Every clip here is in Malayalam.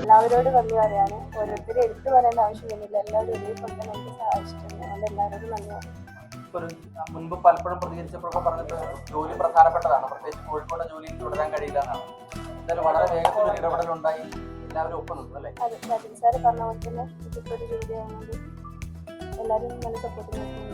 എല്ലാവരോടും നന്ദി പറയാണ്. ഓരോരുത്തരും എടുത്തു പറയേണ്ട ആവശ്യമൊന്നുമില്ല. എല്ലാവരും ഒരേപോലെ തന്നെ എനിക്ക് സഹായിച്ചിട്ടുണ്ട്. അതുകൊണ്ട് എല്ലാവരോടും നന്ദി പറയും. മുൻപ് പലപ്പോഴും പ്രതികരിച്ചപ്പോഴൊക്കെ പറഞ്ഞിട്ട് ജോലി പ്രധാനപ്പെട്ടതാണ്, പ്രത്യേകിച്ച് കോഴിക്കോട് ജോലിയിൽ തുടരാൻ കഴിയില്ല എന്നാണ്. എന്തായാലും വളരെ വേഗത്തിൽ ഇടപെടലുണ്ടായി, എല്ലാവരും ഒപ്പം നിന്നു അല്ലേ? അതെ, രാജൻ സാറ് പറഞ്ഞ പോലെ തന്നെ ഇതിപ്പോൾ ഒരു ജോലിയാകുന്നത് എല്ലാവരും നല്ല സപ്പോർട്ട് നൽകുന്നു.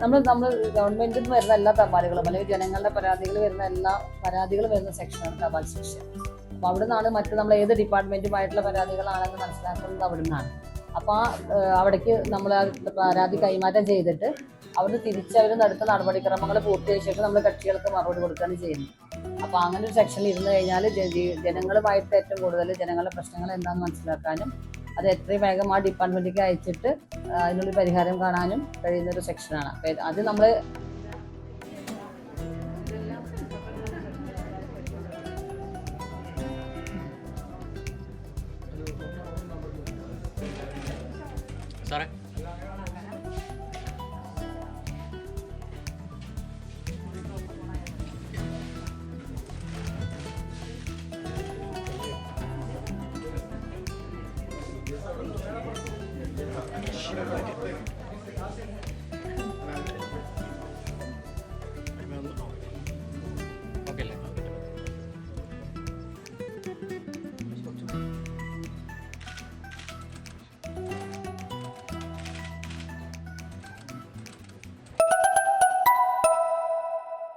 നമ്മൾ ഗവൺമെന്റിൽ നിന്ന് വരുന്ന എല്ലാ തപാലുകളും അല്ലെങ്കിൽ ജനങ്ങളുടെ പരാതികൾ വരുന്ന എല്ലാ പരാതികൾ വരുന്ന സെക്ഷനാണ് തപാൽ സെക്ഷൻ. അപ്പോൾ അവിടെ നിന്നാണ് നമ്മൾ ഏത് ഡിപ്പാർട്ട്മെന്റുമായിട്ടുള്ള പരാതികളാണെന്ന് മനസ്സിലാക്കുന്നത് അവിടെ നിന്നാണ്. അപ്പോൾ അവിടേക്ക് നമ്മൾ പരാതി കൈമാറ്റം ചെയ്തിട്ട് അവിടെ തിരിച്ചവർ നടത്തുന്ന നടപടിക്രമങ്ങൾ പൂർത്തിയായ ശേഷം നമ്മൾ കക്ഷികൾക്ക് മറുപടി കൊടുക്കുകയാണ് ചെയ്യുന്നത്. അപ്പോൾ അങ്ങനെ ഒരു സെക്ഷനിൽ ഇരുന്ന് കഴിഞ്ഞാൽ ജനങ്ങളുമായിട്ട് ഏറ്റവും കൂടുതൽ ജനങ്ങളുടെ പ്രശ്നങ്ങൾ എന്താണെന്ന് മനസ്സിലാക്കാനും അത് എത്രയും വേഗം ആ ഡിപ്പാർട്ട്മെന്റിലേക്ക് അയച്ചിട്ട് അതിനുള്ളൊരു പരിഹാരം കാണാനും കഴിയുന്നൊരു സെക്ഷനാണ്. അപ്പം അത് നമ്മൾ സാറേ